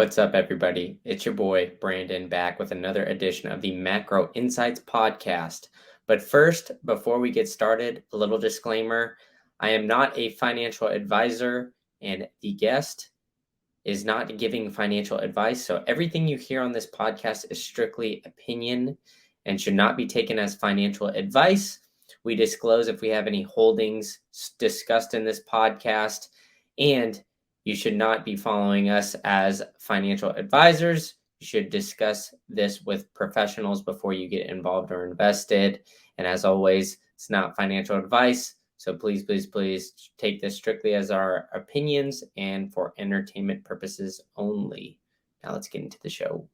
What's up, everybody? It's your boy, Brandon, back with another edition of the Macro Insights podcast. But first, before we get started, a little disclaimer. I am not a financial advisor, and the guest is not giving financial advice. So everything you hear on this podcast is strictly opinion and should not be taken as financial advice. We disclose if we have any holdings discussed in this podcast, and you should not be following us as financial advisors. You should discuss this with professionals before you get involved or invested. And as always, it's not financial advice. So please take this strictly as our opinions and for entertainment purposes only. Now let's get into the show.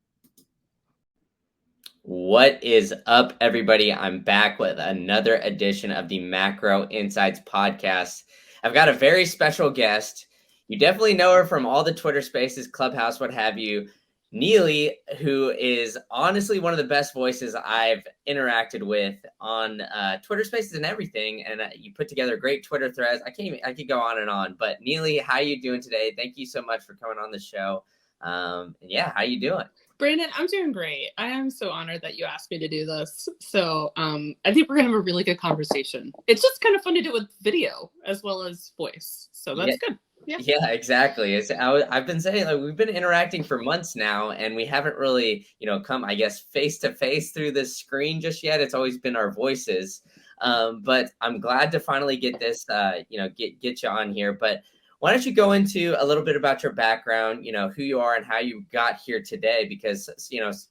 What is up, everybody? I'm back with another edition of the Macro Insights podcast. I've got a very special guest. You definitely know her from all the Twitter Spaces, Clubhouse, what have you. Neely, who is honestly one of the best voices I've interacted with on Twitter Spaces and everything. And you put together great Twitter threads. I could go on and on. But Neely, how you doing today? Thank you so much for coming on the show. And yeah, how you doing? Brandon, I'm doing great. I am so honored that you asked me to do this. So I think we're going to have a really good conversation. It's just kind of fun to do with video as well as voice. So that's good. Yeah, exactly. I've been saying, like, we've been interacting for months now, and we haven't really, come, I guess, face to face through this screen just yet. It's always been our voices. But I'm glad to finally get this, get you on here. But why don't you go into a little bit about your background, who you are and how you got here today? Because,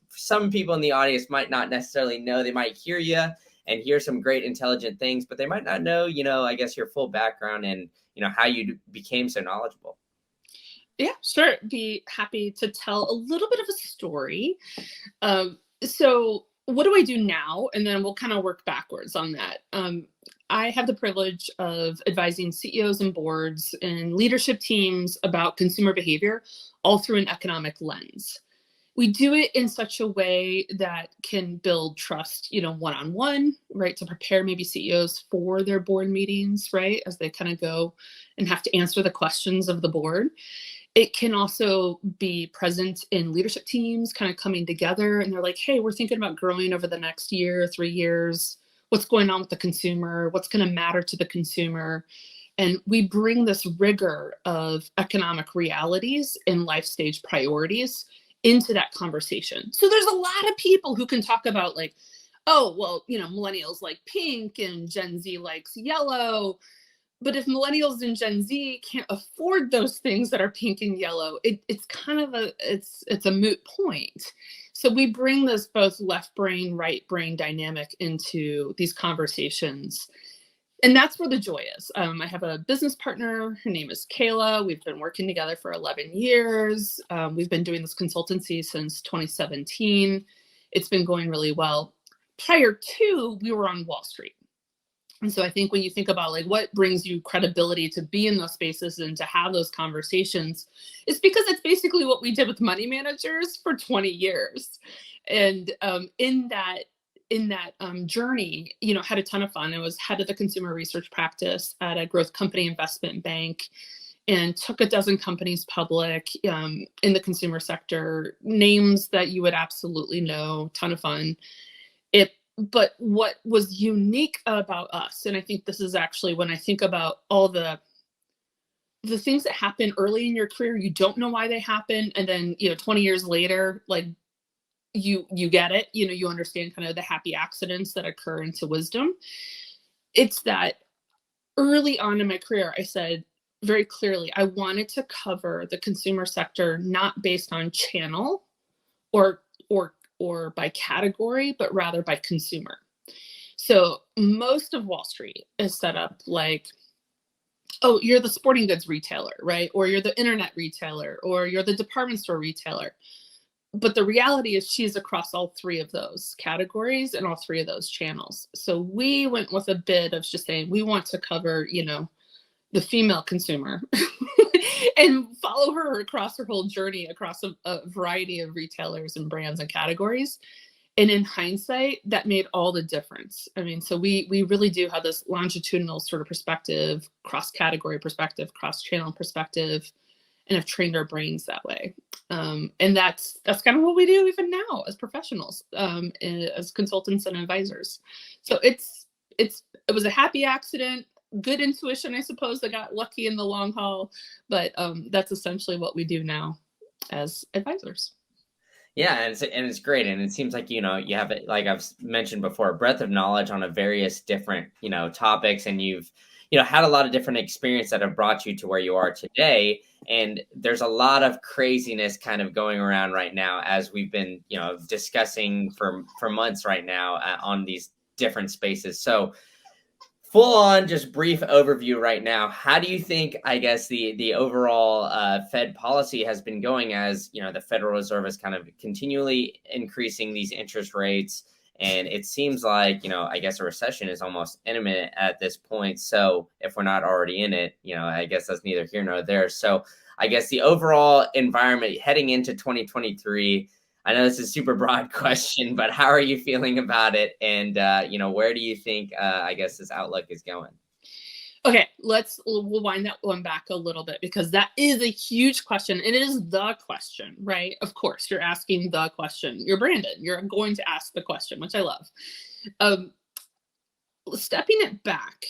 some people in the audience might not necessarily know. They might hear you and hear some great intelligent things, but they might not know, I guess, your full background and, how you became so knowledgeable. Yeah, sure. Be happy to tell a little bit of a story. So what do I do now? And then we'll kind of work backwards on that. I have the privilege of advising CEOs and boards and leadership teams about consumer behavior, all through an economic lens. We do it in such a way that can build trust, one-on-one, right? To prepare maybe CEOs for their board meetings, right? As they kind of go and have to answer the questions of the board. It can also be present in leadership teams kind of coming together and they're like, hey, we're thinking about growing over the next year, 3 years. What's going on with the consumer? What's going to matter to the consumer? And we bring this rigor of economic realities and life stage priorities into that conversation. So there's a lot of people who can talk about like, oh, well, millennials like pink and Gen Z likes yellow. But if millennials and Gen Z can't afford those things that are pink and yellow, it's kind of it's a moot point. So we bring this both left brain, right brain dynamic into these conversations. And that's where the joy is. I have a business partner. Her name is Kayla. We've been working together for 11 years. We've been doing this consultancy since 2017. It's been going really well. Prior to, we were on Wall Street. And so I think when you think about like what brings you credibility to be in those spaces and to have those conversations, it's because it's basically what we did with money managers for 20 years. And in that journey, had a ton of fun. I was head of the consumer research practice at a growth company investment bank and took a dozen companies public in the consumer sector, names that you would absolutely know, ton of fun. But what was unique about us, and I think this is actually when I think about all the things that happen early in your career, you don't know why they happen. And then, 20 years later, like you get it, you understand kind of the happy accidents that occur into wisdom. It's that early on in my career, I said very clearly, I wanted to cover the consumer sector, not based on channel or by category, but rather by consumer. So most of Wall Street is set up like, oh, you're the sporting goods retailer, right? Or you're the internet retailer, or you're the department store retailer. But the reality is she's across all three of those categories and all three of those channels. So we went with a bit of just saying, we want to cover, the female consumer and follow her across her whole journey across a variety of retailers and brands and categories. And in hindsight, that made all the difference. I mean, so we really do have this longitudinal sort of perspective, cross-category perspective, cross-channel perspective. and have trained our brains that way. And that's kind of what we do even now as professionals, as consultants and advisors. So it was a happy accident, good intuition, I suppose. I got lucky in the long haul, but that's essentially what we do now as advisors. Yeah, and it's great, and it seems like you have it, like I've mentioned before, a breadth of knowledge on a various different topics, and you've had a lot of different experience that have brought you to where you are today. And there's a lot of craziness kind of going around right now, as we've been discussing for months right now on these different spaces. So full on just brief overview right now. How do you think, I guess, the overall Fed policy has been going, as the Federal Reserve is kind of continually increasing these interest rates, and it seems like I guess a recession is almost imminent at this point. So if we're not already in it, I guess that's neither here nor there. So I guess the overall environment heading into 2023, I know this is a super broad question, but how are you feeling about it? And, where do you think, I guess, this outlook is going? Okay, we'll wind that one back a little bit, because that is a huge question. It is the question, right? Of course, you're asking the question. You're Brandon. You're going to ask the question, which I love. Stepping it back,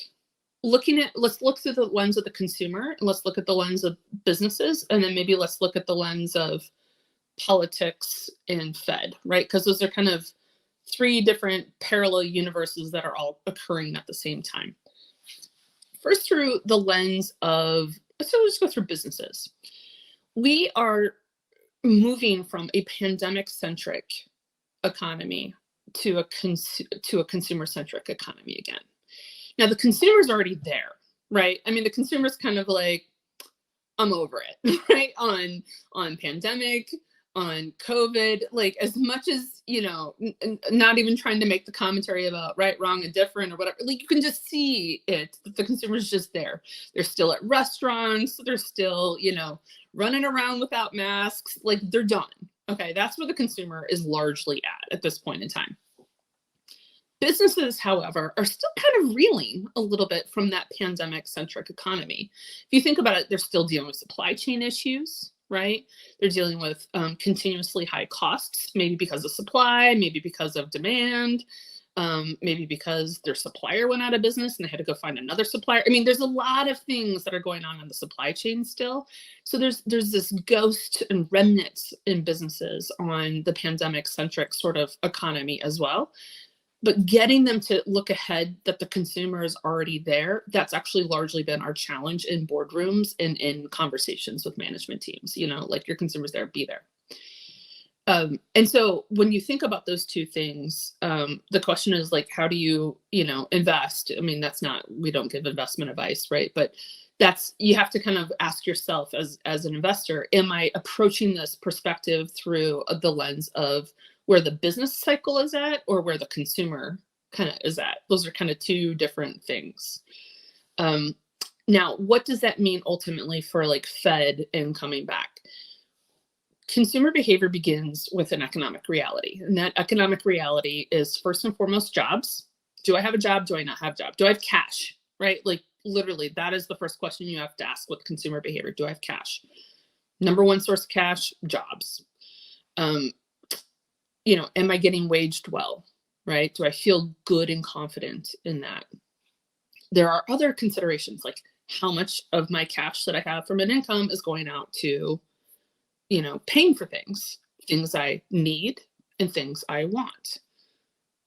let's look through the lens of the consumer, and let's look at the lens of businesses, and then maybe let's look at the lens of politics and Fed, right? Because those are kind of three different parallel universes that are all occurring at the same time. First, through the lens of, so let's go through businesses. We are moving from a pandemic-centric economy to a consumer-centric economy again. Now, the consumer's already there, right? I mean, the consumer's kind of like, I'm over it, right? On pandemic, on COVID, like, as much as, not even trying to make the commentary about right, wrong, and different or whatever, like, you can just see it. The consumer's just there. They're still at restaurants. They're still, running around without masks. Like, they're done. Okay, that's where the consumer is largely at this point in time. Businesses, however, are still kind of reeling a little bit from that pandemic-centric economy. If you think about it, they're still dealing with supply chain issues, right? They're dealing with continuously high costs, maybe because of supply, maybe because of demand, maybe because their supplier went out of business and they had to go find another supplier. I mean, there's a lot of things that are going on in the supply chain still. So there's this ghost and remnants in businesses on the pandemic-centric sort of economy as well. But getting them to look ahead, that the consumer is already there, that's actually largely been our challenge in boardrooms and in conversations with management teams. Like, your consumer's there, be there. And so when you think about those two things, the question is, like, how do you, invest? I mean, we don't give investment advice, right? But you have to kind of ask yourself as an investor, am I approaching this perspective through the lens of where the business cycle is at, or where the consumer kind of is at? Those are kind of two different things. Now, what does that mean ultimately for, like, Fed and coming back? Consumer behavior begins with an economic reality. And that economic reality is, first and foremost, jobs. Do I have a job? Do I not have a job? Do I have cash, right? Like, literally, that is the first question you have to ask with consumer behavior. Do I have cash? Number one source of cash, jobs. Am I getting waged well, right? Do I feel good and confident in that? There are other considerations, like how much of my cash that I have from an income is going out to, paying for things I need and things I want.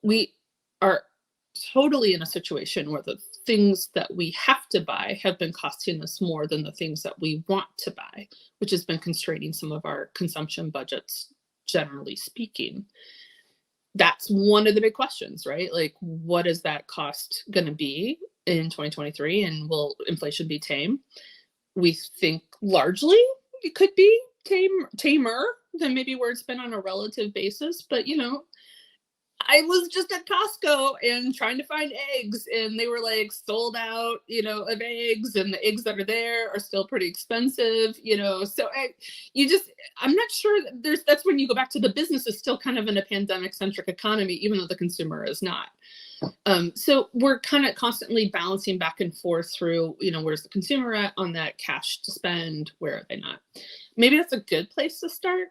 We are totally in a situation where the things that we have to buy have been costing us more than the things that we want to buy, which has been constraining some of our consumption budgets, generally speaking. That's one of the big questions, right? Like, what is that cost going to be in 2023, and will inflation be tame? We think largely it could be tamer than maybe where it's been on a relative basis. But, I was just at Costco and trying to find eggs, and they were like sold out, of eggs, and the eggs that are there are still pretty expensive, so I'm not sure that's when you go back to the business is still kind of in a pandemic centric economy, even though the consumer is not. So we're kind of constantly balancing back and forth through, where's the consumer at on that cash to spend? Where are they not? Maybe that's a good place to start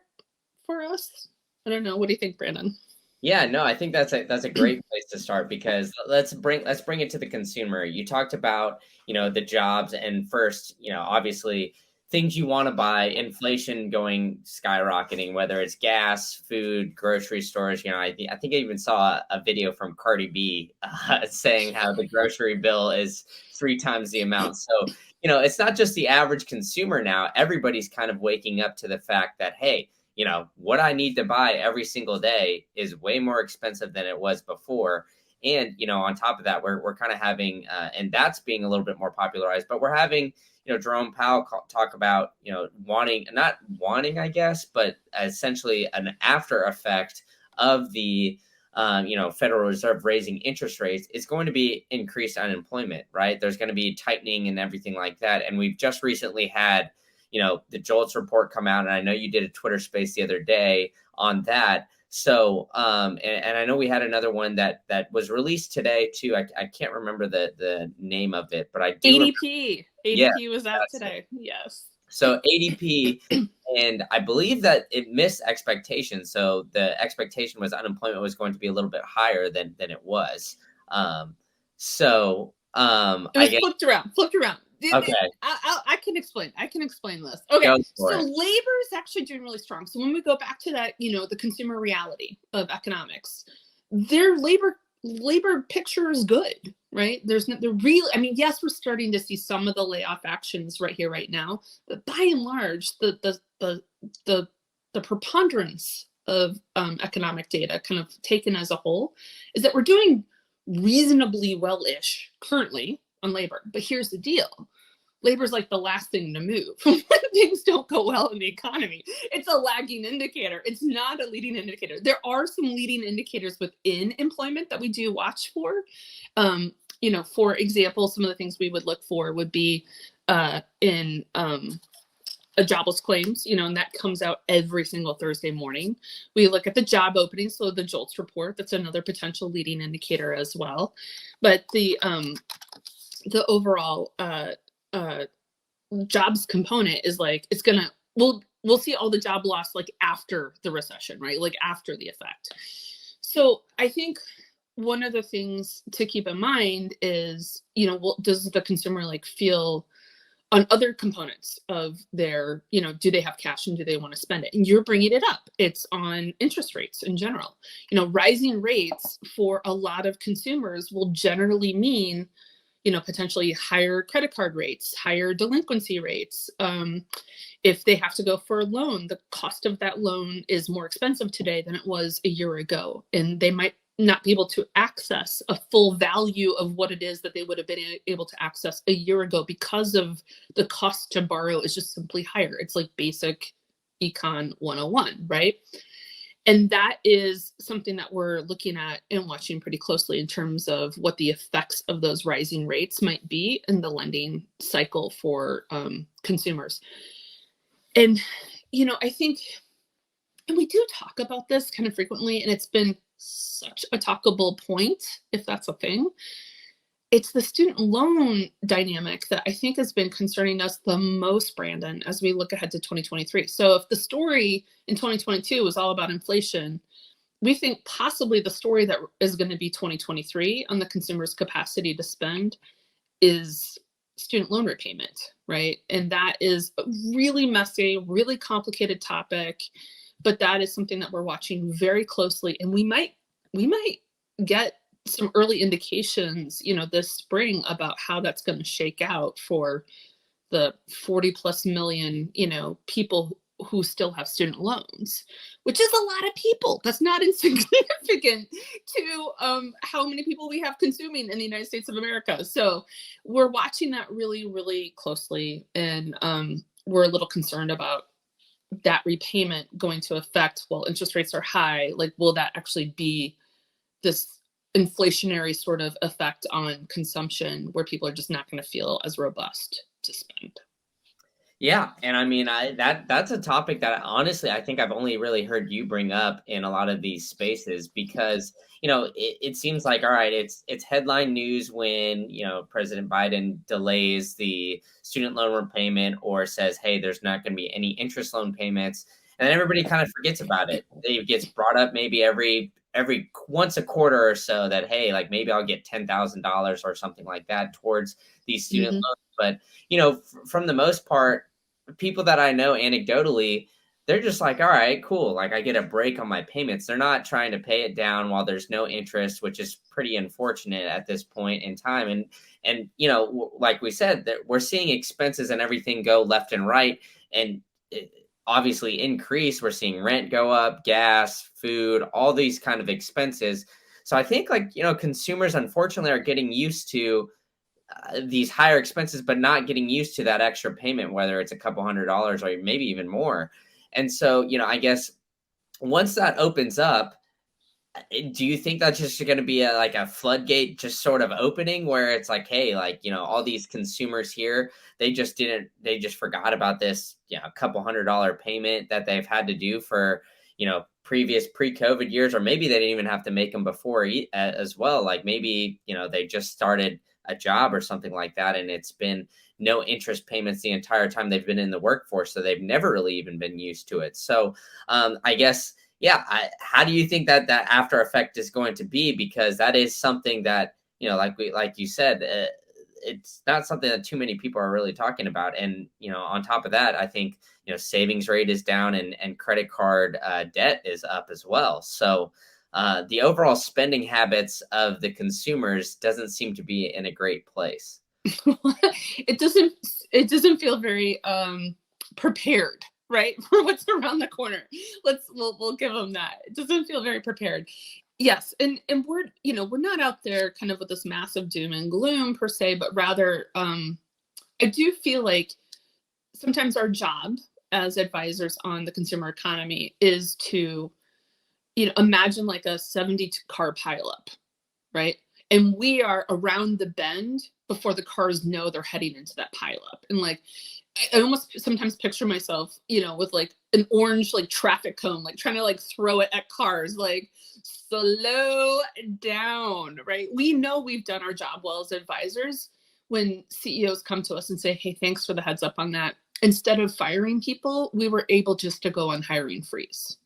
for us. I don't know. What do you think, Brandon? Yeah, no, I think that's a great place to start, because let's bring it to the consumer. You talked about, the jobs, and first, obviously things you want to buy, inflation going skyrocketing, whether it's gas, food, grocery stores. I think I even saw a video from Cardi B saying how the grocery bill is 3 times the amount. So, it's not just the average consumer now. Everybody's kind of waking up to the fact that, hey, what I need to buy every single day is way more expensive than it was before. And, on top of that, we're kind of having, and that's being a little bit more popularized, but we're having, Jerome Powell talk about, not wanting, I guess, but essentially an after effect of the, Federal Reserve raising interest rates is going to be increased unemployment, right? There's going to be tightening and everything like that. And we've just recently had, the JOLTS report come out, and I know you did a Twitter space the other day on that. So, and I know we had another one that was released today too. I can't remember the name of it, but I do. ADP. ADP was out today. Yes. So ADP, and I believe that it missed expectations. So the expectation was unemployment was going to be a little bit higher than it was. It was flipped around. Okay. I can explain this. Okay. So labor is actually doing really strong. So when we go back to that, the consumer reality of economics, their labor picture is good, right? Yes, we're starting to see some of the layoff actions right here, right now, but by and large, the preponderance of economic data kind of taken as a whole is that we're doing reasonably well-ish currently on labor. But here's the deal. Labor is like the last thing to move when things don't go well in the economy. It's a lagging indicator. It's not a leading indicator. There are some leading indicators within employment that we do watch for. For example, some of the things we would look for would be in a jobless claims, and that comes out every single Thursday morning. We look at the job openings, so the JOLTS report, that's another potential leading indicator as well. But the overall jobs component is like, we'll see all the job loss like after the recession, right? Like after the effect. So I think one of the things to keep in mind is, does the consumer feel on other components of their, do they have cash and do they want to spend it? And you're bringing it up. It's on interest rates in general. Rising rates for a lot of consumers will generally mean, potentially higher credit card rates, higher delinquency rates. If they have to go for a loan, the cost of that loan is more expensive today than it was a year ago. And they might not be able to access a full value of what it is that they would have been able to access a year ago because of the cost to borrow is just simply higher. It's like basic econ 101, right? And that is something that we're looking at and watching pretty closely in terms of what the effects of those rising rates might be in the lending cycle for consumers. And, I think, and we do talk about this kind of frequently, and it's been such a talkable point, if that's a thing. It's the student loan dynamic that I think has been concerning us the most, Brandon, as we look ahead to 2023. So if the story in 2022 was all about inflation, we think possibly the story that is going to be 2023 on the consumer's capacity to spend is student loan repayment, right? And that is a really messy, really complicated topic. But that is something that we're watching very closely, and we might get some early indications, this spring about how that's going to shake out for the 40 plus million, people who still have student loans, which is a lot of people. That's not insignificant to how many people we have consuming in the United States of America. So we're watching that really, really closely, and we're a little concerned about that repayment going to affect, well, interest rates are high, will that actually be this inflationary sort of effect on consumption where people are just not going to feel as robust to spend? Yeah, and I mean, that's a topic that honestly I think I've only really heard you bring up in a lot of these spaces because it seems like all right, it's headline news when President Biden delays the student loan repayment or says, hey, there's not going to be any interest loan payments, and then everybody kind of forgets about it. It gets brought up maybe every once a quarter or so that hey, like maybe I'll get $10,000 or something like that towards these student Hmm. loans, but from the most part, people that I know anecdotally, they're just like, all right, cool. Like I get a break on my payments. They're not trying to pay it down while there's no interest, which is pretty unfortunate at this point in time. And like we said, that we're seeing expenses and everything go left and right, and obviously increase. We're seeing rent go up, gas, food, all these kind of expenses. So I think like consumers unfortunately are getting used to these higher expenses, but not getting used to that extra payment, whether it's a couple $100 or maybe even more. And so, I guess once that opens up, do you think that's just going to be like a floodgate just sort of opening where it's like, hey, like, all these consumers here, they just forgot about this, a couple $100 payment that they've had to do for, previous pre-COVID years, or maybe they didn't even have to make them before as well. Like maybe, they just started a job or something like that. And it's been no interest payments the entire time they've been in the workforce. So they've never really even been used to it. So I guess yeah, how do you think that that after effect is going to be? Because that is something that like you said, it's not something that too many people are really talking about. And on top of that, I think savings rate is down and credit card debt is up as well. So the overall spending habits of the consumers doesn't seem to be in a great place. it doesn't it doesn't feel very prepared, right, for what's around the corner. We'll give them that. It doesn't feel very prepared. Yes, and we're we're not out there kind of with this massive doom and gloom per se, but rather I do feel like sometimes our job as advisors on the consumer economy is to imagine like a 70 car pileup, right? And we are around the bend before the cars know they're heading into that pileup. And like, I almost sometimes picture myself, with like an orange like traffic cone, like trying to like throw it at cars, like slow down, right? We know we've done our job well as advisors when CEOs come to us and say, hey, thanks for the heads up on that. Instead of firing people, we were able just to go on hiring freeze,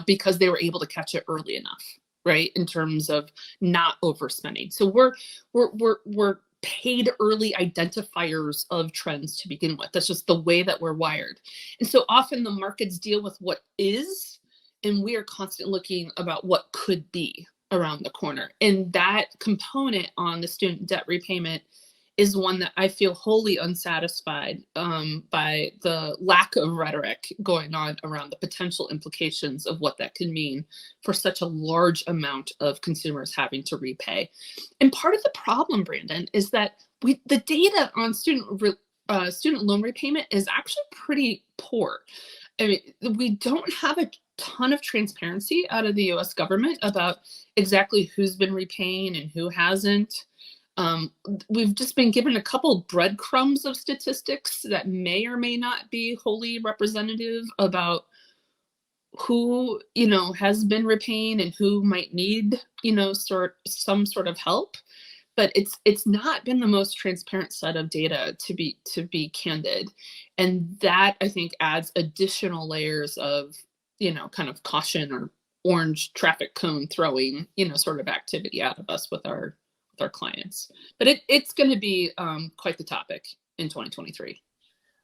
because they were able to catch it early enough, right? In terms of not overspending. So we're paid early identifiers of trends to begin with. That's just the way that we're wired. And so often the markets deal with what is, and we are constantly looking about what could be around the corner. And that component on the student debt repayment is one that I feel wholly unsatisfied by the lack of rhetoric going on around the potential implications of what that can mean for such a large amount of consumers having to repay. And part of the problem, Brandon, is that the data on student loan repayment is actually pretty poor. I mean, we don't have a ton of transparency out of the U.S. government about exactly who's been repaying and who hasn't. We've just been given a couple breadcrumbs of statistics that may or may not be wholly representative about who has been repaying and who might need some sort of help. But it's not been the most transparent set of data, to be candid, and that I think adds additional layers of kind of caution or orange traffic cone throwing sort of activity out of us with our clients. But it's going to be quite the topic in 2023.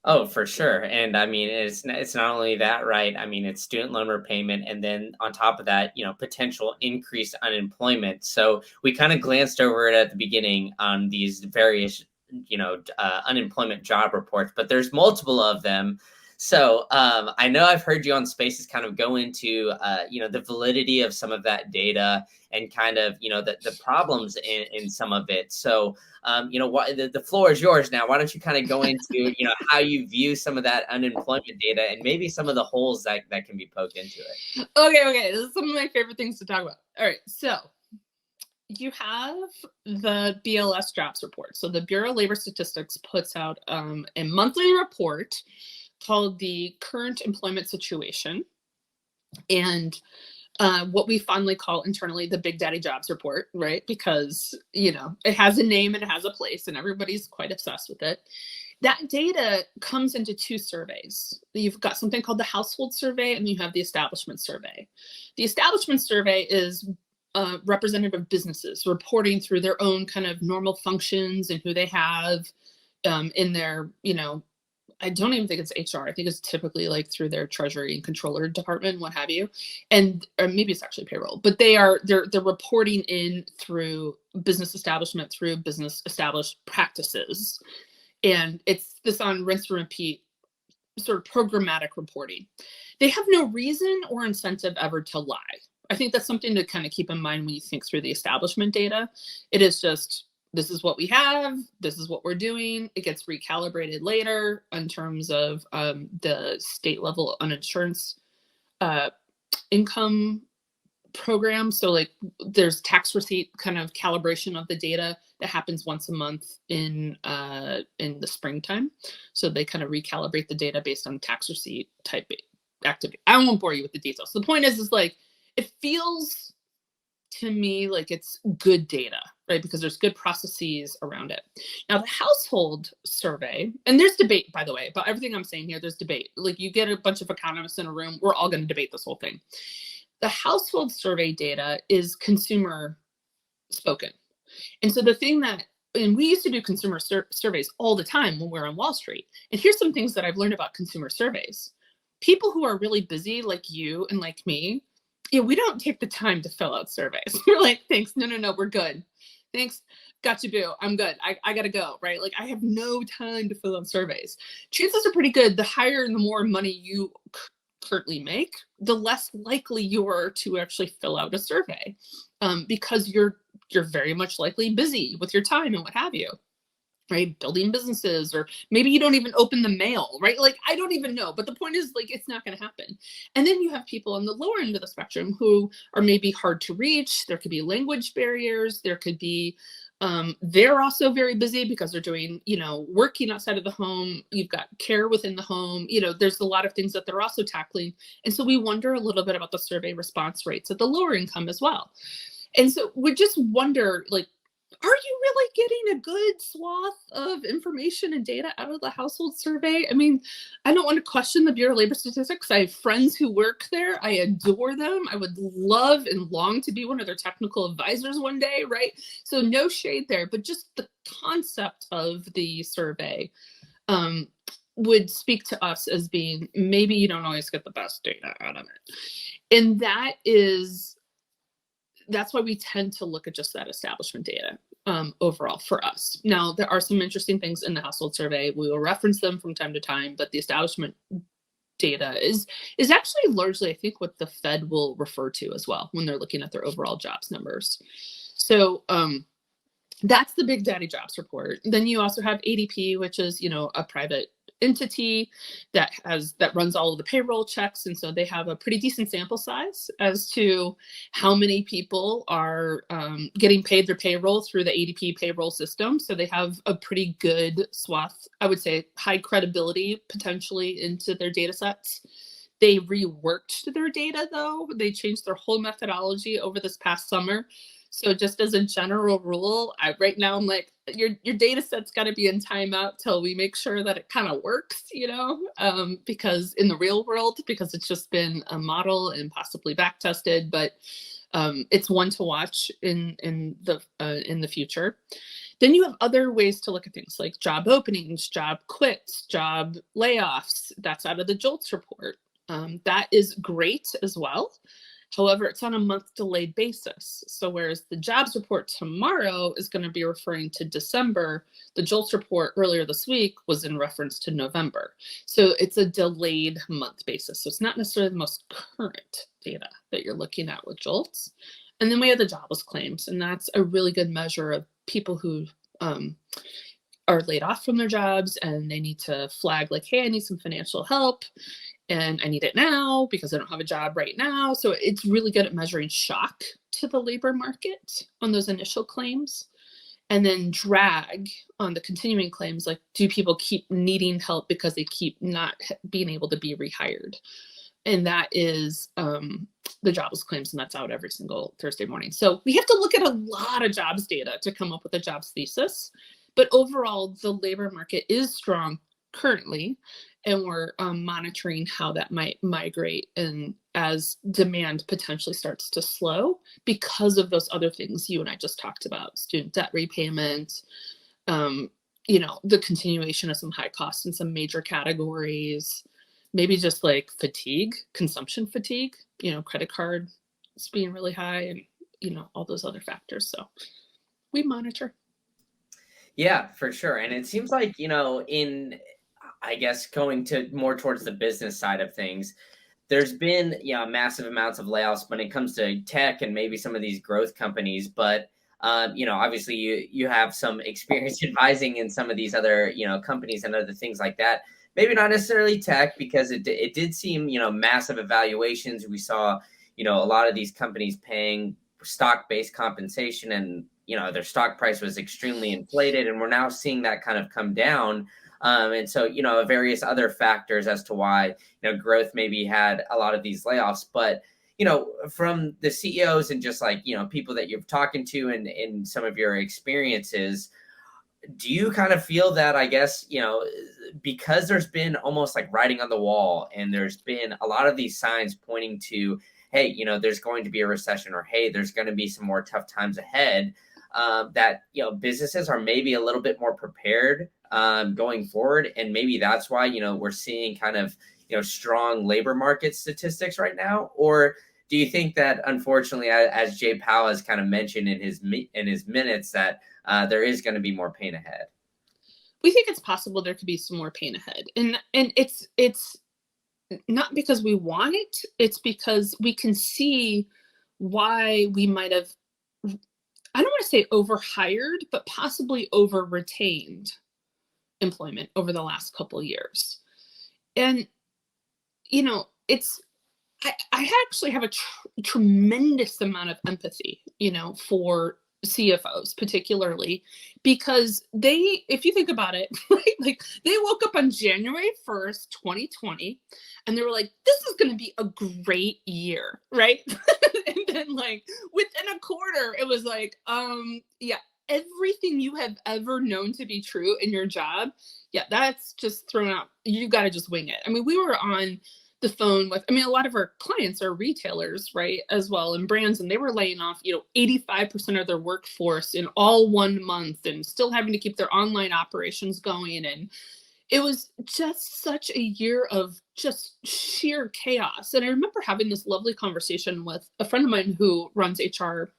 Oh, for sure. And I mean, it's not only that, right? I mean, it's student loan repayment, and then on top of that, potential increased unemployment. So we kind of glanced over it at the beginning on these various, unemployment job reports, but there's multiple of them. So I know I've heard you on Spaces kind of go into, the validity of some of that data and kind of, the problems in some of it. So the floor is yours now. Why don't you kind of go into, how you view some of that unemployment data and maybe some of the holes that can be poked into it. Okay, this is some of my favorite things to talk about. All right, so You have the BLS jobs report. So the Bureau of Labor Statistics puts out a monthly report called the Current Employment Situation, and what we fondly call internally the Big Daddy Jobs Report, right? Because, it has a name and it has a place and everybody's quite obsessed with it. That data comes into two surveys. You've got something called the Household Survey and you have the Establishment Survey. The Establishment Survey is representative businesses reporting through their own kind of normal functions and who they have in their, I don't even think it's HR. I think it's typically like through their treasury and controller department, what have you. And or maybe it's actually payroll, but they're reporting in through business establishment, through business established practices. And it's this on rinse and repeat sort of programmatic reporting. They have no reason or incentive ever to lie. I think that's something to kind of keep in mind when you think through the establishment data. It is just, this is what we have, this is what we're doing. It gets recalibrated later in terms of the state level uninsured income program. So like there's tax receipt kind of calibration of the data that happens once a month in the springtime. So they kind of recalibrate the data based on tax receipt type activity. I won't bore you with the details. The point is like, it feels to me like it's good data, right? Because there's good processes around it. Now, the household survey, and there's debate, by the way, about everything I'm saying here, there's debate. Like you get a bunch of economists in a room, we're all going to debate this whole thing. The household survey data is consumer spoken. And so the thing that, and we used to do consumer surveys all the time when we were on Wall Street. And here's some things that I've learned about consumer surveys. People who are really busy, like you and like me, we don't take the time to fill out surveys. We're like, thanks, no, we're good. Thanks, got you, boo, I'm good. I gotta go, right? Like I have no time to fill out surveys. Chances are pretty good. The higher and the more money you currently make, the less likely you are to actually fill out a survey because you're very much likely busy with your time and what have you, right? Building businesses, or maybe you don't even open the mail, right? Like, I don't even know. But the point is, like, it's not going to happen. And then you have people on the lower end of the spectrum who are maybe hard to reach. There could be language barriers. There could be, they're also very busy because they're doing, working outside of the home. You've got care within the home. There's a lot of things that they're also tackling. And so we wonder a little bit about the survey response rates at the lower income as well. And so we just wonder, like, are you really getting a good swath of information and data out of the household survey? I mean, I don't want to question the Bureau of Labor Statistics. I have friends who work there. I adore them. I would love and long to be one of their technical advisors one day, right? So no shade there, but just the concept of the survey would speak to us as being, maybe you don't always get the best data out of it. And that's why we tend to look at just that establishment data overall for us. Now, there are some interesting things in the household survey. We will reference them from time to time, but the establishment data is actually largely, I think, what the Fed will refer to as well when they're looking at their overall jobs numbers. So that's the Big Daddy Jobs Report. Then you also have ADP, which is, a private entity that runs all of the payroll checks, and so they have a pretty decent sample size as to how many people are getting paid their payroll through the ADP payroll system. So they have a pretty good swath, I would say, high credibility potentially into their data sets. They reworked their data though. They changed their whole methodology over this past summer. So just as a general rule, right now I'm like, your data set's got to be in timeout till we make sure that it kind of works, because in the real world, because it's just been a model and possibly back tested, but it's one to watch in the future. Then you have other ways to look at things like job openings, job quits, job layoffs. That's out of the JOLTS report. That is great as well. However, it's on a month delayed basis. So whereas the jobs report tomorrow is going to be referring to December, the JOLTS report earlier this week was in reference to November. So it's a delayed month basis. So it's not necessarily the most current data that you're looking at with JOLTS. And then we have the jobless claims, and that's a really good measure of people who are laid off from their jobs and they need to flag like, hey, I need some financial help. and I need it now because I don't have a job right now. So it's really good at measuring shock to the labor market on those initial claims. And then drag on the continuing claims, like, do people keep needing help because they keep not being able to be rehired? And that is the jobless claims, and that's out every single Thursday morning. So we have to look at a lot of jobs data to come up with a jobs thesis. But overall, the labor market is strong currently, and we're monitoring how that might migrate and as demand potentially starts to slow because of those other things you and I just talked about: student debt repayment, the continuation of some high costs in some major categories, maybe just like fatigue, consumption fatigue, credit card is being really high, and all those other factors. So we monitor. Yeah, for sure. And it seems like, in, I guess, going to more towards the business side of things, there's been, massive amounts of layoffs when it comes to tech and maybe some of these growth companies. But, obviously you have some experience advising in some of these other, companies and other things like that. Maybe not necessarily tech, because it did seem, massive evaluations. We saw, a lot of these companies paying stock-based compensation, and their stock price was extremely inflated, and we're now seeing that kind of come down. And so, various other factors as to why, growth maybe had a lot of these layoffs. But, from the CEOs and just like, people that you've talking to and in some of your experiences, do you kind of feel that, I guess, because there's been almost like writing on the wall, and there's been a lot of these signs pointing to, hey, there's going to be a recession, or hey, there's going to be some more tough times ahead, that businesses are maybe a little bit more prepared going forward, and maybe that's why we're seeing kind of strong labor market statistics right now? Or do you think that, unfortunately, as Jay Powell has kind of mentioned in his minutes, that there is going to be more pain ahead? We think it's possible there could be some more pain ahead, and it's not because we want it. It's because we can see why we might have, I don't want to say overhired, but possibly over retained employment over the last couple of years. And it's I actually have a tremendous amount of empathy, for CFOs particularly, because if you think about it, right, like they woke up on January 1st, 2020, and they were like, this is going to be a great year, right? And then like within a quarter, it was like, yeah, everything you have ever known to be true in your job, yeah, that's just thrown out. You got to just wing it. I mean, we were on the phone with, a lot of our clients are retailers, right, as well, and brands, and they were laying off, 85% of their workforce in all 1 month, and still having to keep their online operations going. And it was just such a year of just sheer chaos. And I remember having this lovely conversation with a friend of mine who runs HR,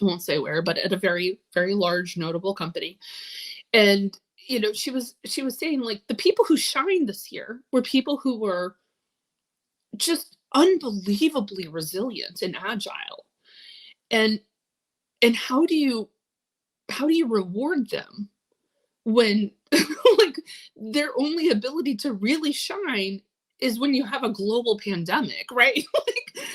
I won't say where, but at a very, very large, notable company. And, she was saying, like, the people who shined this year were people who were just unbelievably resilient and agile. And how do you reward them when like their only ability to really shine is when you have a global pandemic, right?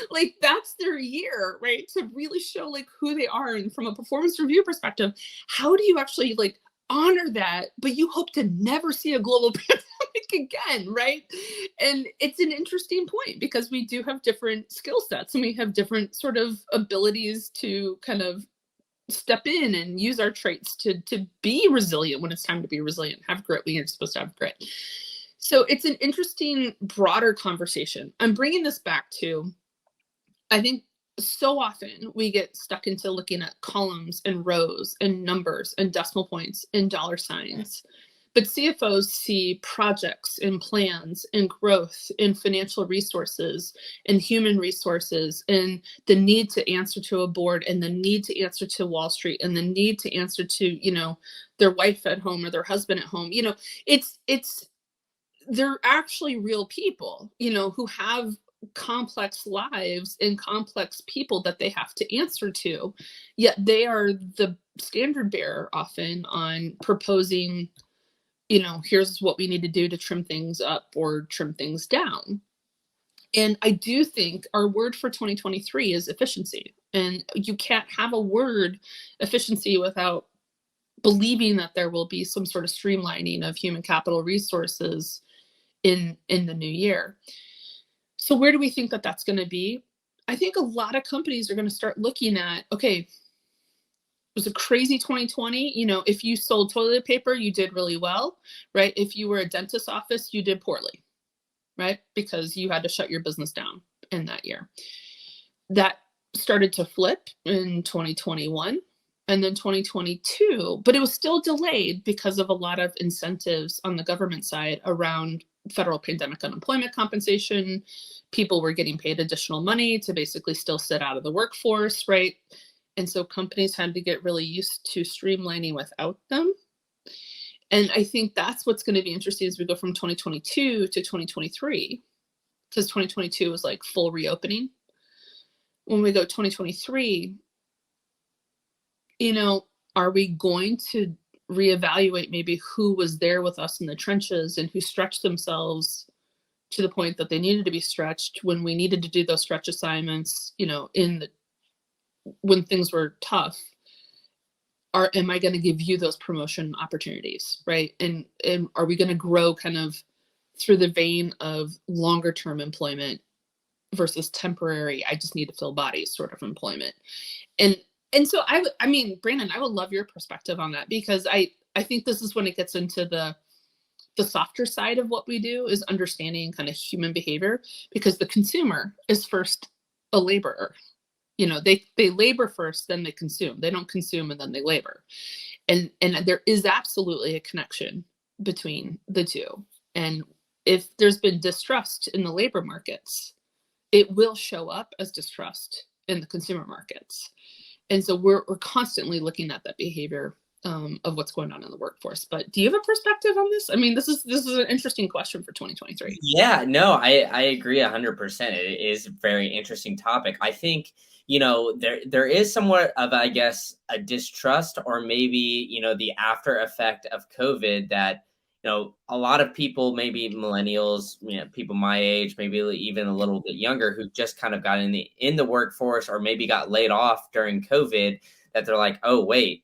like that's their year, right? To really show like who they are. And from a performance review perspective, how do you actually like honor that, but you hope to never see a global pandemic again, right? And it's an interesting point because we do have different skill sets, and we have different sort of abilities to kind of step in and use our traits to be resilient when it's time to be resilient, have grit when you're supposed to have grit. So it's an interesting, broader conversation. I'm bringing this back to, I think so often we get stuck into looking at columns and rows and numbers and decimal points and dollar signs. But CFOs see projects and plans and growth and financial resources and human resources and the need to answer to a board and the need to answer to Wall Street and the need to answer to, their wife at home or their husband at home. They're actually real people, who have complex lives and complex people that they have to answer to. Yet they are the standard bearer often on proposing here's what we need to do to trim things up or trim things down. And I do think our word for 2023 is efficiency. And you can't have a word efficiency without believing that there will be some sort of streamlining of human capital resources in the new year. So where do we think that that's going to be? I think a lot of companies are going to start looking at, okay, it was a crazy 2020. If you sold toilet paper, you did really well, right? If you were a dentist office, you did poorly, right? Because you had to shut your business down in that year. That started to flip in 2021 and then 2022, but it was still delayed because of a lot of incentives on the government side around federal pandemic unemployment compensation. People were getting paid additional money to basically still sit out of the workforce, right? And so companies had to get really used to streamlining without them. And I think that's what's going to be interesting as we go from 2022 to 2023, because 2022 was like full reopening. When we go 2023, are we going to reevaluate maybe who was there with us in the trenches and who stretched themselves to the point that they needed to be stretched when we needed to do those stretch assignments, when things were tough? Am I going to give you those promotion opportunities, right? And are we going to grow kind of through the vein of longer term employment versus temporary, I just need to fill bodies sort of employment? And so I mean, Brandon, I would love your perspective on that, because I think this is when it gets into the softer side of what we do, is understanding kind of human behavior, because the consumer is first a laborer. They labor first, then they consume. They don't consume and then they labor. And there is absolutely a connection between the two. And if there's been distrust in the labor markets, it will show up as distrust in the consumer markets. And so we're constantly looking at that behavior of what's going on in the workforce. But do you have a perspective on this? I mean, this is an interesting question for 2023. Yeah, no, I agree 100%. It is a very interesting topic. I think, there is somewhat of, I guess, a distrust, or maybe, the after effect of COVID, that, a lot of people, maybe millennials, people my age, maybe even a little bit younger, who just kind of got in the workforce, or maybe got laid off during COVID, that they're like, oh, wait,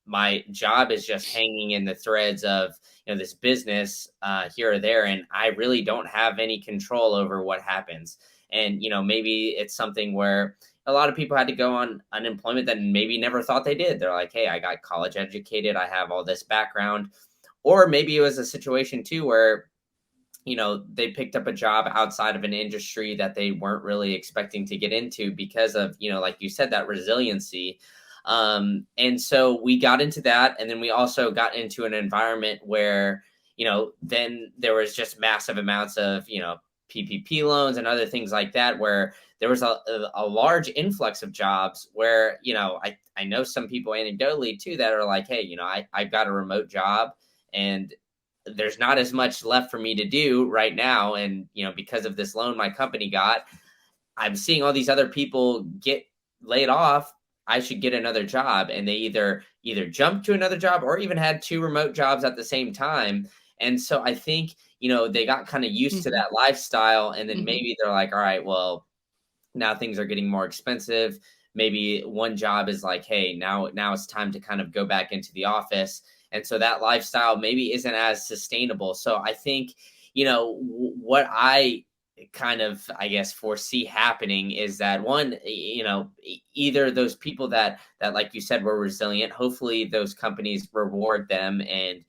my job is just hanging in the threads of, this business here or there, and I really don't have any control over what happens. And, maybe it's something where a lot of people had to go on unemployment that maybe never thought they did. They're like, hey, I got college educated, I have all this background. Or maybe it was a situation too where, they picked up a job outside of an industry that they weren't really expecting to get into because of, like you said, that resiliency. And so we got into that. And then we also got into an environment where, then there was just massive amounts of, PPP loans and other things like that, where there was a large influx of jobs where, I know some people anecdotally too that are like, hey, I've got a remote job and there's not as much left for me to do right now. And, because of this loan my company got, I'm seeing all these other people get laid off. I should get another job. And they either jumped to another job or even had two remote jobs at the same time. And so I think, they got kind of used to that lifestyle. And then maybe they're like, all right, well, now things are getting more expensive. Maybe one job is like, hey, now it's time to kind of go back into the office. And so that lifestyle maybe isn't as sustainable. So I think, what I kind of, I guess, foresee happening is that one, either those people that, like you said, were resilient, hopefully those companies reward them and,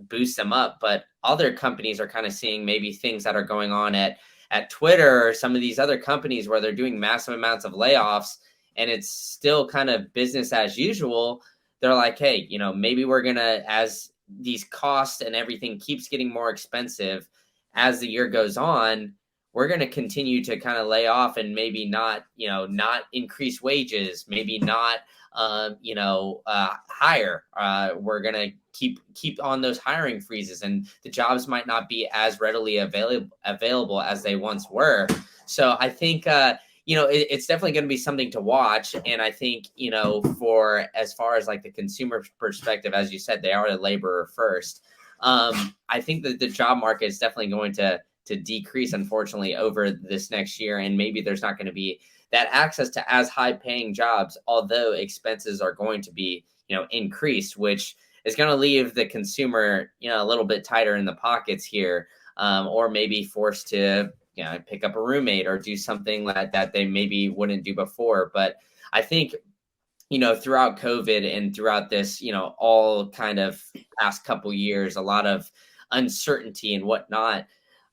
boost them up. But other companies are kind of seeing maybe things that are going on at Twitter or some of these other companies where they're doing massive amounts of layoffs and it's still kind of business as usual. They're like, hey, maybe we're going to, as these costs and everything keeps getting more expensive as the year goes on, we're going to continue to kind of lay off and maybe not increase wages, maybe not, hire. We're going to keep on those hiring freezes, and the jobs might not be as readily available as they once were. So I think, it's definitely going to be something to watch. And I think, for as far as like the consumer perspective, as you said, they are a laborer first. I think that the job market is definitely going to decrease, unfortunately, over this next year. And maybe there's not going to be that access to as high paying jobs, although expenses are going to be, increased, which is going to leave the consumer, a little bit tighter in the pockets here, or maybe forced to, pick up a roommate or do something that they maybe wouldn't do before. But I think, throughout COVID and throughout this, all kind of past couple years, a lot of uncertainty and whatnot.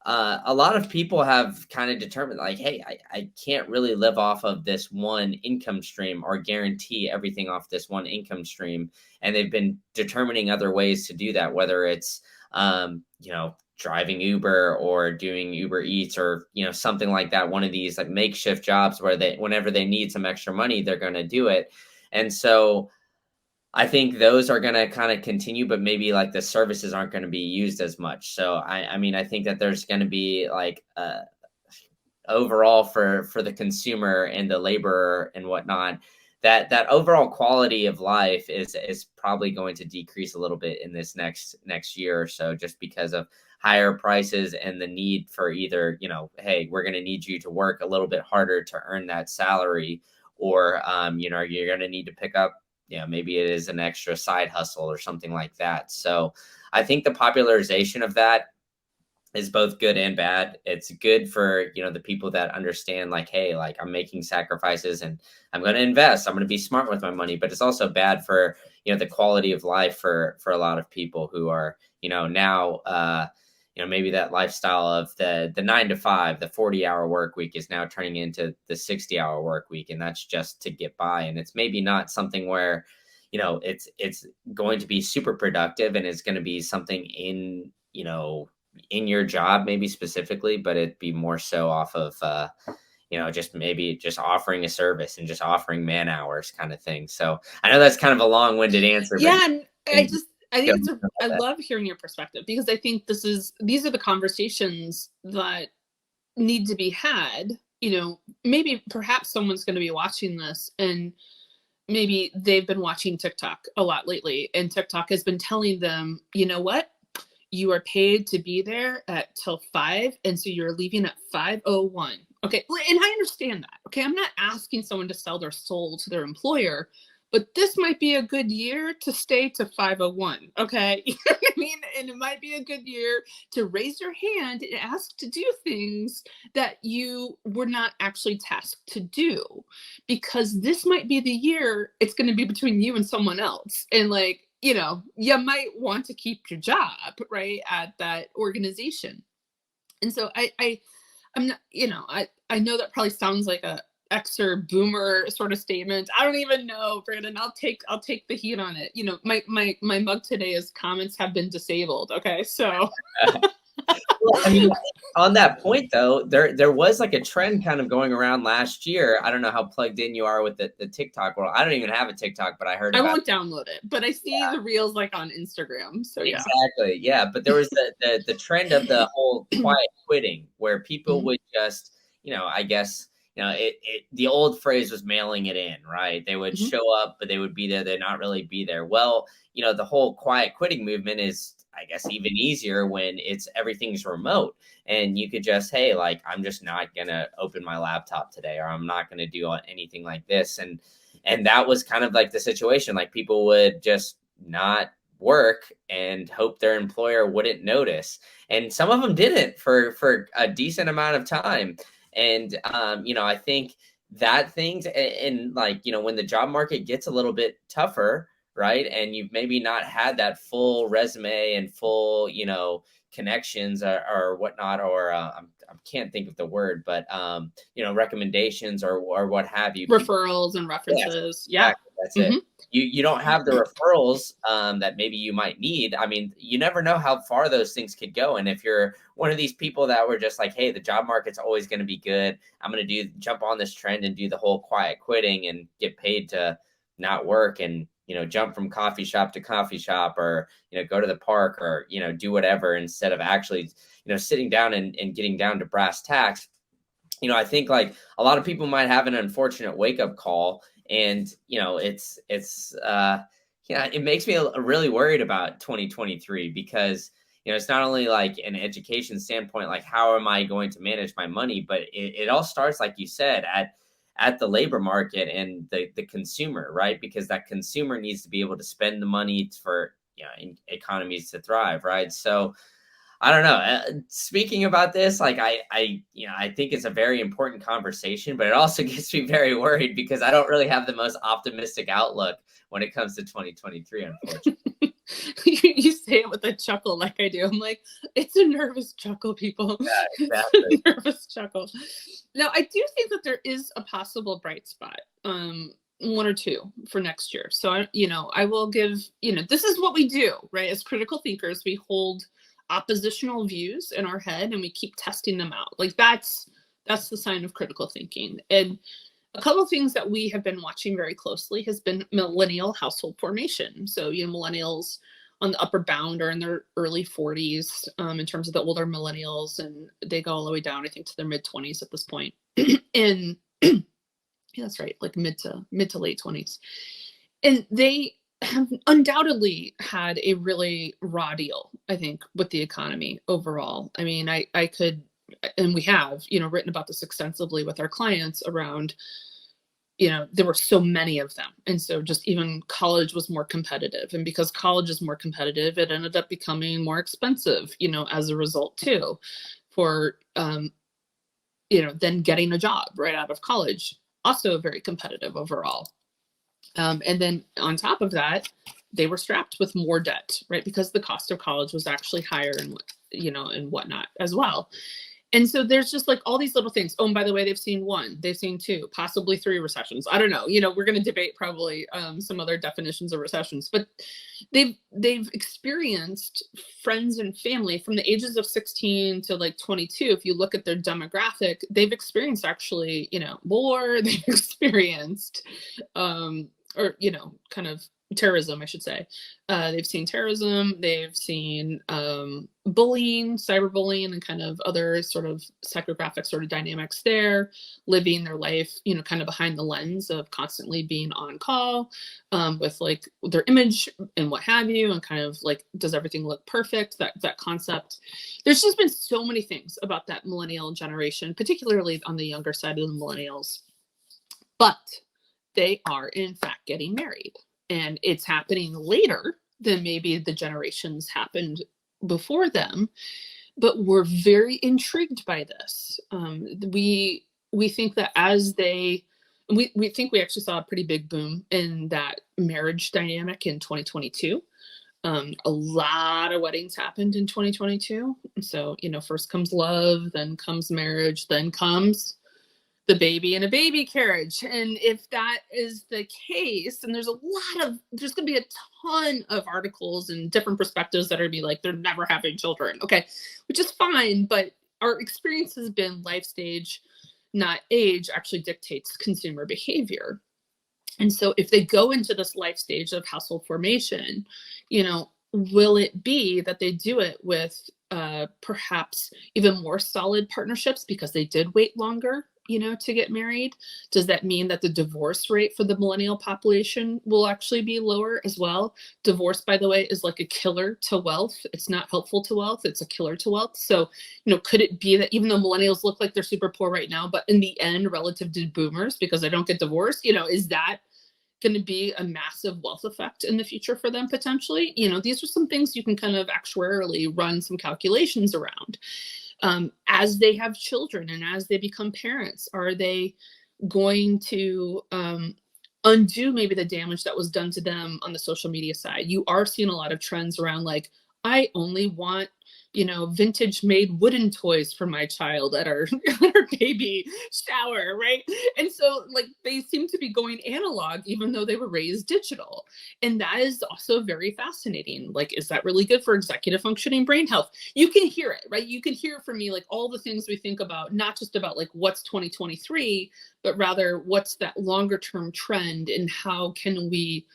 A lot of people have kind of determined like, hey, I can't really live off of this one income stream or guarantee everything off this one income stream. And they've been determining other ways to do that, whether it's, driving Uber or doing Uber Eats or, something like that. One of these like makeshift jobs where whenever they need some extra money, they're going to do it. And so I think those are going to kind of continue, but maybe like the services aren't going to be used as much. So I mean, I think that there's going to be like overall for the consumer and the laborer and whatnot, that overall quality of life is probably going to decrease a little bit in this next year or so, just because of higher prices and the need for either, hey, we're going to need you to work a little bit harder to earn that salary, or you're going to need to pick up, maybe it is an extra side hustle or something like that. So I think the popularization of that is both good and bad. It's good for, the people that understand like, hey, like I'm making sacrifices and I'm going to invest. I'm going to be smart with my money. But it's also bad for, the quality of life for a lot of people who are, now, maybe that lifestyle of the 9 to 5, the 40-hour work week is now turning into the 60-hour work week. And that's just to get by. And it's maybe not something where, it's going to be super productive and it's going to be something in your job, maybe specifically, but it'd be more so off of, just offering a service and just offering man hours kind of thing. So I know that's kind of a long-winded answer, but yeah, and I think I love hearing your perspective, because I think these are the conversations that need to be had. Maybe perhaps someone's going to be watching this and maybe they've been watching TikTok a lot lately, and TikTok has been telling them, you know what? You are paid to be there at till 5, and so you're leaving at 5:01. Okay, and I understand that. Okay, I'm not asking someone to sell their soul to their employer, but this might be a good year to stay to 5:01. Okay, you know what I mean? And it might be a good year to raise your hand and ask to do things that you were not actually tasked to do, because this might be the year it's going to be between you and someone else, and like, you might want to keep your job, right, at that organization. And so I'm not, I know that probably sounds like a Xer boomer sort of statement. I don't even know, Brandon. I'll take the heat on it. My mug today is comments have been disabled. Okay, so Well, I mean, on that point though, there was like a trend kind of going around last year. I don't know how plugged in you are with the TikTok world. I don't even have a TikTok, but I heard I about won't download it, but I see the reels like on Instagram. So yeah. Exactly. Yeah. But there was the trend of the whole quiet quitting, where people would just, I guess, the old phrase was mailing it in, right? They would show up, but they would be there. They'd not really be there. Well, the whole quiet quitting movement is, I guess, even easier when everything's remote, and you could just, hey, like, I'm just not going to open my laptop today, or I'm not going to do anything like this. And that was kind of like the situation. Like, people would just not work and hope their employer wouldn't notice. And some of them didn't for a decent amount of time. And, I think that things and like, when the job market gets a little bit tougher, right, and you've maybe not had that full resume and full, connections or whatnot, or I can't think of the word, but, recommendations or what have you. Referrals and references. Yes, exactly, that's it. You don't have the referrals that maybe you might need. I mean, you never know how far those things could go. And if you're one of these people that were just like, hey, the job market's always going to be good, I'm going to jump on this trend and do the whole quiet quitting and get paid to not work and, jump from coffee shop to coffee shop, or, go to the park, or, do whatever, instead of actually, sitting down and getting down to brass tacks. I think like a lot of people might have an unfortunate wake up call, and yeah, it makes me really worried about 2023 because it's not only like an education standpoint, like how am I going to manage my money, but it all starts, like you said, at the labor market and the consumer, right? Because that consumer needs to be able to spend the money for economies to thrive, right? So I don't know. Speaking about this, like I think it's a very important conversation, but it also gets me very worried because I don't really have the most optimistic outlook when it comes to 2023, unfortunately. You say it with a chuckle like I do. I'm like, it's a nervous chuckle, people. Yeah, It's exactly. a nervous chuckle. Now, I do think that there is a possible bright spot, one or two for next year. So I will give, this is what we do, right? As critical thinkers, we hold oppositional views in our head and we keep testing them out. Like that's the sign of critical thinking. And a couple of things that we have been watching very closely has been millennial household formation. So, millennials on the upper bound are in their early 40s, in terms of the older millennials, and they go all the way down, I think, to their mid 20s at this point. And yeah, that's right, like mid to late 20s. And they have undoubtedly had a really raw deal, I think, with the economy overall. I mean, I could, and we have, written about this extensively with our clients around, there were so many of them. And so just even college was more competitive. And because college is more competitive, it ended up becoming more expensive, as a result too, for, then getting a job right out of college, also very competitive overall. And then on top of that, they were strapped with more debt, right? Because the cost of college was actually higher and whatnot as well. And so there's just like all these little things. Oh, and by the way, they've seen one, they've seen two, possibly three recessions. I don't know. We're going to debate probably some other definitions of recessions, but they've experienced friends and family from the ages of 16 to like 22. If you look at their demographic, they've experienced actually, war. They've experienced, or kind of terrorism, I should say. They've seen terrorism, they've seen bullying, cyberbullying, and kind of other sort of psychographic sort of dynamics there, living their life, kind of behind the lens of constantly being on call, with like their image and what have you, and kind of like, does everything look perfect? That concept. There's just been so many things about that millennial generation, particularly on the younger side of the millennials. But they are in fact getting married. And it's happening later than maybe the generations happened before them, but we're very intrigued by this. We think that we think we actually saw a pretty big boom in that marriage dynamic in 2022. A lot of weddings happened in 2022. So, first comes love, then comes marriage, then comes the baby in a baby carriage. And if that is the case, and there's going to be a ton of articles and different perspectives that are be like, they're never having children. Okay, which is fine. But our experience has been life stage, not age, actually dictates consumer behavior. And so if they go into this life stage of household formation, will it be that they do it with perhaps even more solid partnerships because they did wait longer, to get married? Does that mean that the divorce rate for the millennial population will actually be lower as well? Divorce, by the way, is like a killer to wealth. It's not helpful to wealth. It's a killer to wealth. So, could it be that even though millennials look like they're super poor right now, but in the end, relative to boomers, because they don't get divorced, is that going to be a massive wealth effect in the future for them potentially? These are some things you can kind of actuarially run some calculations around. As they have children and as they become parents, are they going to undo maybe the damage that was done to them on the social media side? You are seeing a lot of trends around like, I only want, vintage made wooden toys for my child at our baby shower, right? And so like they seem to be going analog even though they were raised digital. And that is also very fascinating. Like, is that really good for executive functioning brain health? You can hear it, right? You can hear from me like all the things we think about, not just about like what's 2023, but rather what's that longer term trend and how can we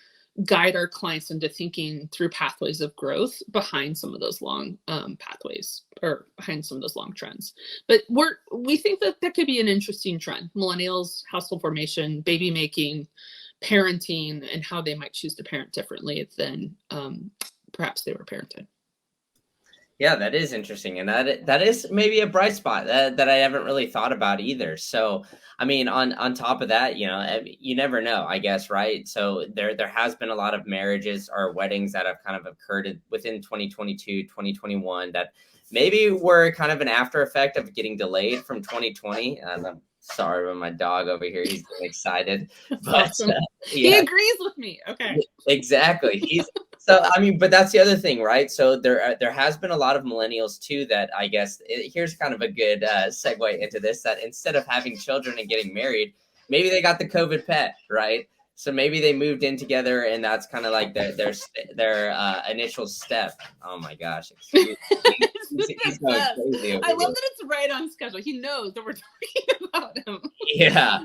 guide our clients into thinking through pathways of growth behind some of those long pathways, or behind some of those long trends. But we think that that could be an interesting trend. Millennials, household formation, baby making, parenting, and how they might choose to parent differently than perhaps they were parented. Yeah, that is interesting, and that is maybe a bright spot that I haven't really thought about either. So, I mean, on top of that, you never know, I guess, right? So there has been a lot of marriages or weddings that have kind of occurred within 2022, 2021 that maybe were kind of an after effect of getting delayed from 2020. And I'm sorry about my dog over here; he's getting excited, That's but awesome. He yeah, agrees with me. Okay. exactly. So I mean, but that's the other thing, right? So there has been a lot of millennials too that I guess here's kind of a good segue into this, that instead of having children and getting married, maybe they got the COVID pet, right? So maybe they moved in together, and that's kind of like their initial step. Oh my gosh, excuse me. He's going crazy over I love here. that it's right on schedule. He knows that we're talking about him. Yeah,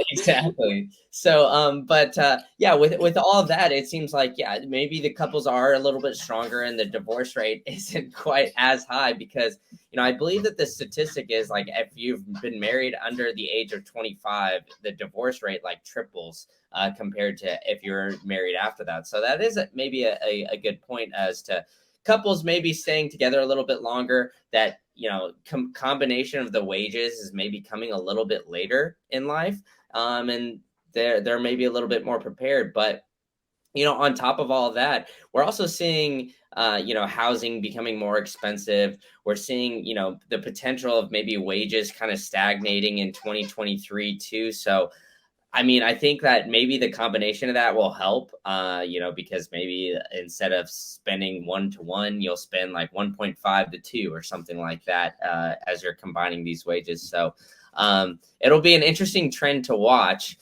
exactly. So, but yeah, with all of that, it seems like, yeah, maybe the couples are a little bit stronger, and the divorce rate isn't quite as high because, I believe that the statistic is like if you've been married under the age of 25, the divorce rate like triples compared to if you're married after that. So that is maybe a good point as to couples maybe staying together a little bit longer, that combination of the wages is maybe coming a little bit later in life, and they're maybe a little bit more prepared. But on top of all of that, we're also seeing housing becoming more expensive. We're seeing the potential of maybe wages kind of stagnating in 2023 too. So I mean, I think that maybe the combination of that will help, because maybe instead of spending 1 to 1, you'll spend like 1.5 to 2 or something like that as you're combining these wages. So it'll be an interesting trend to watch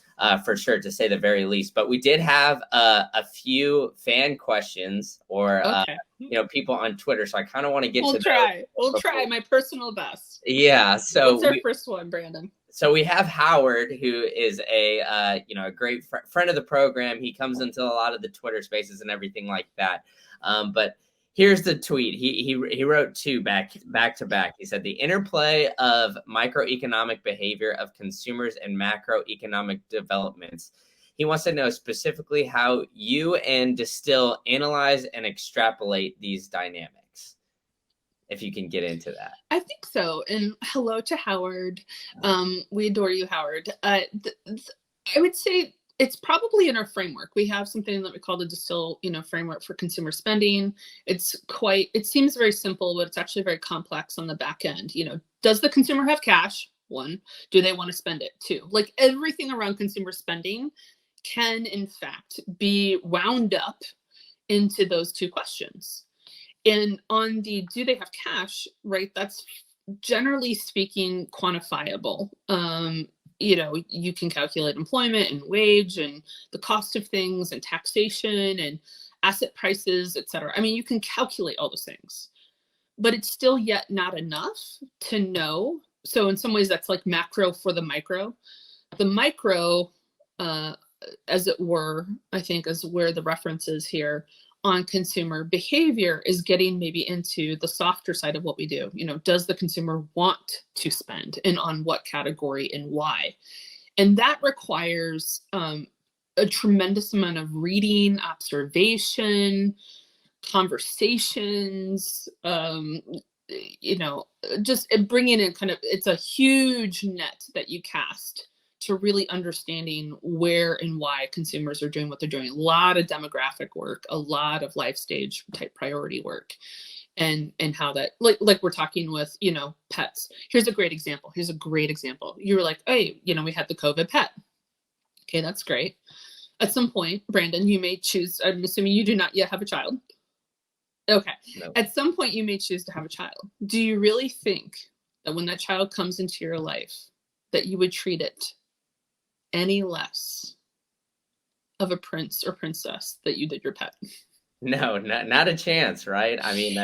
for sure, to say the very least. But we did have a few fan questions or, Okay. people on Twitter. So I kind of want to get to Try. We'll those. try my personal best. Yeah. What's our first one, Brandon? So we have Howard, who is a great friend of the program. He comes into a lot of the Twitter spaces and everything like that. But here's the tweet. He wrote two back to back. He said the interplay of microeconomic behavior of consumers and macroeconomic developments. He wants to know specifically how you and Distill analyze and extrapolate these dynamics. If you can get into that. I think so. And hello to Howard. We adore you, Howard. I would say it's probably in our framework. We have something that we call the Distill, framework for consumer spending. It seems very simple, but it's actually very complex on the back end. Does the consumer have cash? 1, do they want to spend it? 2, like everything around consumer spending can in fact be wound up into those 2 questions. And on the do they have cash, right? That's generally speaking quantifiable. You can calculate employment and wage and the cost of things and taxation and asset prices, et cetera. I mean, you can calculate all those things, but it's still yet not enough to know. So in some ways, that's like macro for the micro. The micro, as it were, I think is where the reference is here on consumer behavior, is getting maybe into the softer side of what we do. Does the consumer want to spend, and on what category and why? And that requires a tremendous amount of reading, observation, conversations, just bringing in it's a huge net that you cast to really understanding where and why consumers are doing what they're doing. A lot of demographic work, a lot of life stage type priority work, and how that, like we're talking with, pets. Here's a great example. You were like, hey, we had the COVID pet. Okay, that's great. At some point, Brandon, you may choose, I'm assuming you do not yet have a child. Okay. No. At some point, you may choose to have a child. Do you really think that when that child comes into your life, that you would treat it any less of a prince or princess that you did your pet? No, not a chance, right? I mean,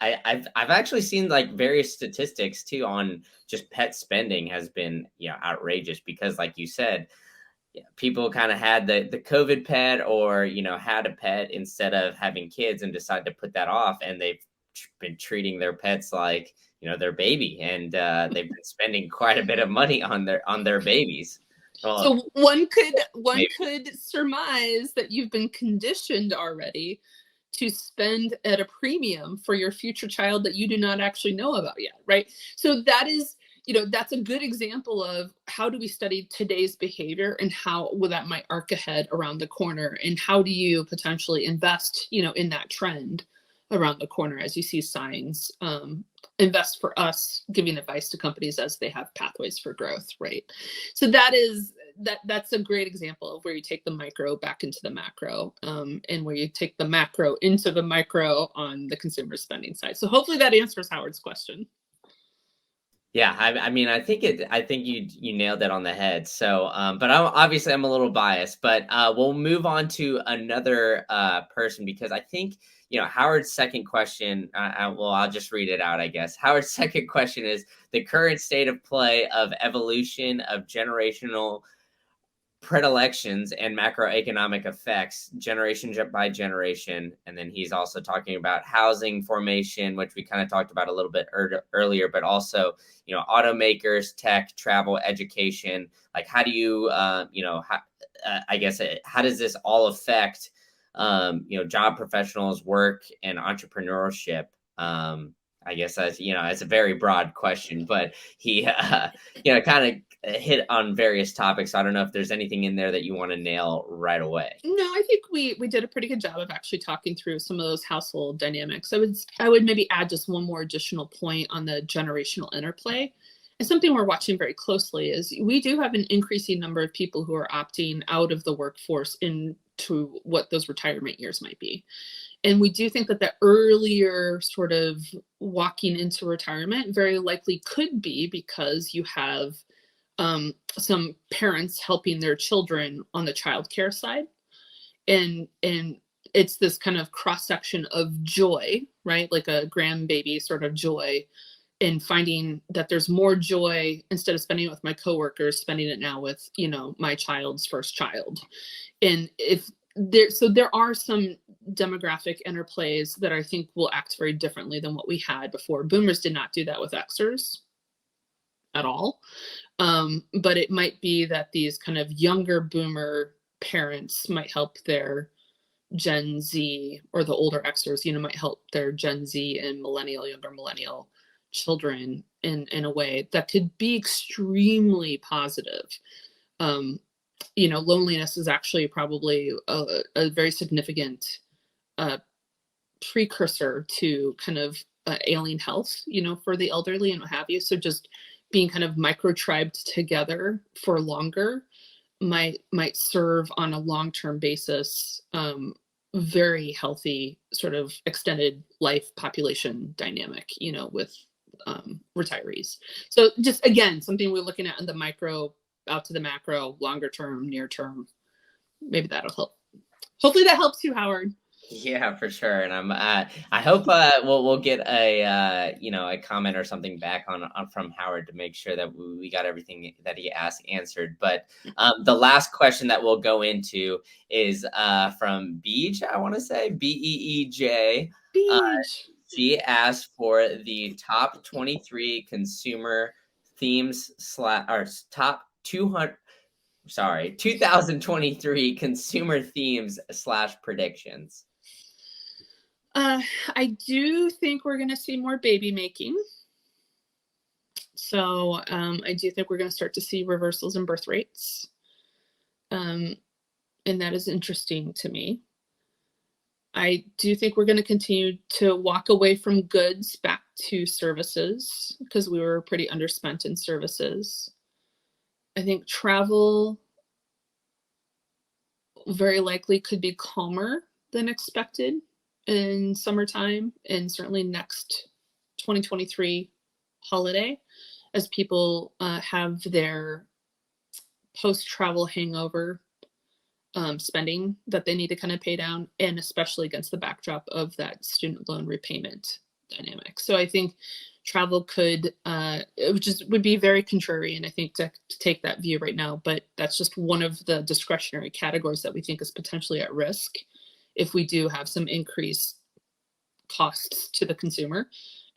I've actually seen like various statistics too on just pet spending has been outrageous, because like you said, people kind of had the COVID pet, or had a pet instead of having kids, and decided to put that off, and they've been treating their pets like their baby, and they've been spending quite a bit of money on their babies. Well, so one maybe. could surmise that you've been conditioned already to spend at a premium for your future child that you do not actually know about yet, right? So that is, that's a good example of how do we study today's behavior, and how will that might arc ahead around the corner, and how do you potentially invest, in that trend around the corner as you see signs. Invest for us giving advice to companies as they have pathways for growth, right? So that's a great example of where you take the micro back into the macro, and where you take the macro into the micro on the consumer spending side. So hopefully that answers Howard's question. Yeah, I mean, I think you nailed it on the head. So, but I'm a little biased, but we'll move on to another person, because I think Howard's second question. Well, I'll just read it out, I guess. Howard's second question is the current state of play of evolution of generational predilections and macroeconomic effects generation by generation. And then he's also talking about housing formation, which we kind of talked about a little bit earlier, but also automakers, tech, travel, education. Like, how do you I guess how does this all affect job professionals, work, and entrepreneurship? I guess it's a very broad question, but he kind of hit on various topics. So I don't know if there's anything in there that you want to nail right away. No, I think we did a pretty good job of actually talking through some of those household dynamics. I would maybe add just one more additional point on the generational interplay. And something we're watching very closely is we do have an increasing number of people who are opting out of the workforce into what those retirement years might be. And we do think that the earlier sort of walking into retirement very likely could be because you have some parents helping their children on the childcare side. And it's this kind of cross section of joy, right? Like a grandbaby sort of joy, in finding that there's more joy instead of spending it with my coworkers, spending it now with, my child's first child. And there are some demographic interplays that I think will act very differently than what we had before. Boomers did not do that with Xers at all. But it might be that these kind of younger boomer parents might help their Gen Z, or the older Xers, might help their Gen Z and younger millennial children in a way that could be extremely positive. Loneliness is actually probably a very significant precursor to kind of ailing health, for the elderly and what have you. So just being kind of micro-tribed together for longer might serve on a long-term basis very healthy sort of extended life population dynamic, with retirees. So just again, something we're looking at in the micro out to the macro, longer term, near term. Maybe that'll help. Hopefully that helps you, Howard. Yeah, for sure. And I hope we'll get a a comment or something back on from Howard to make sure that we got everything that he asked answered. But the last question that we'll go into is from Beej. I want to say Beej. Beej. She asked for the top 23 consumer themes or top 2023 consumer themes / predictions. I do think we're going to see more baby making. So I do think we're going to start to see reversals in birth rates. And that is interesting to me. I do think we're going to continue to walk away from goods back to services, because we were pretty underspent in services. I think travel very likely could be calmer than expected in summertime, and certainly next 2023 holiday, as people have their post-travel hangover spending that they need to kind of pay down, and especially against the backdrop of that student loan repayment dynamic. So I think travel could, would be very contrarian, I think, to take that view right now. But that's just one of the discretionary categories that we think is potentially at risk if we do have some increased costs to the consumer.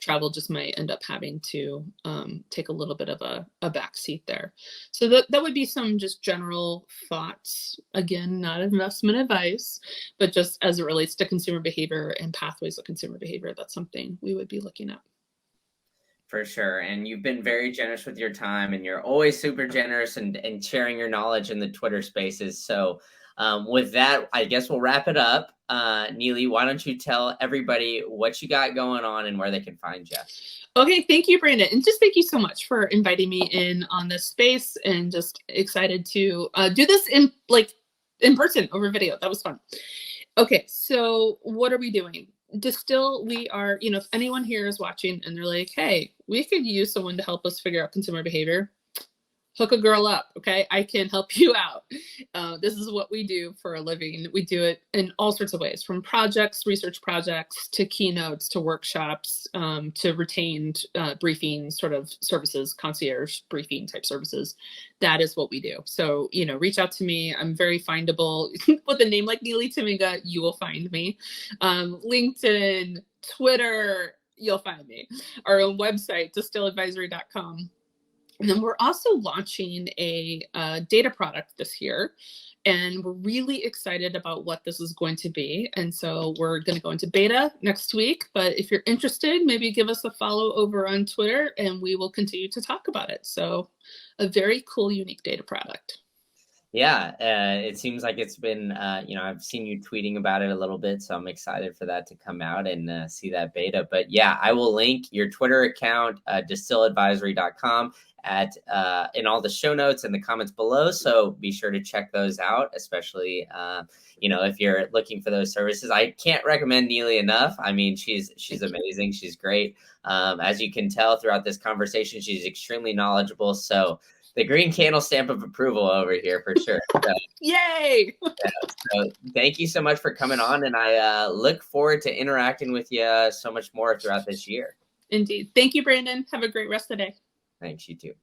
Travel just might end up having to take a little bit of a back seat there. So that would be some just general thoughts. Again, not investment advice, but just as it relates to consumer behavior and pathways of consumer behavior, that's something we would be looking at. For sure. And you've been very generous with your time, and you're always super generous and sharing your knowledge in the Twitter spaces. So with that, I guess we'll wrap it up. Neely, why don't you tell everybody what you got going on and where they can find you? Okay, thank you, Brandon. And just thank you so much for inviting me in on this space, and just excited to do this in person over video. That was fun. Okay, so what are we doing? Distill, we are, if anyone here is watching and they're like, hey, we could use someone to help us figure out consumer behavior, hook a girl up, okay? I can help you out. This is what we do for a living. We do it in all sorts of ways, from projects, research projects, to keynotes, to workshops, to retained briefing sort of services, concierge briefing type services. That is what we do. So, reach out to me. I'm very findable. With a name like Neely Tamminga, you will find me. LinkedIn, Twitter, you'll find me. Our own website, distilladvisory.com. And then we're also launching a data product this year, and we're really excited about what this is going to be. And so we're going to go into beta next week. But if you're interested, maybe give us a follow over on Twitter, and we will continue to talk about it. So a very cool, unique data product. Yeah, it seems like it's been, I've seen you tweeting about it a little bit, so I'm excited for that to come out and see that beta. But yeah, I will link your Twitter account, distilladvisory.com, in all the show notes and the comments below. So be sure to check those out, especially, if you're looking for those services. I can't recommend Neely enough. I mean, she's amazing. She's great. As you can tell throughout this conversation, she's extremely knowledgeable. So the green candle stamp of approval over here for sure. So, yay! So thank you so much for coming on, and I look forward to interacting with you so much more throughout this year. Indeed. Thank you, Brandon. Have a great rest of the day. Thanks, you too.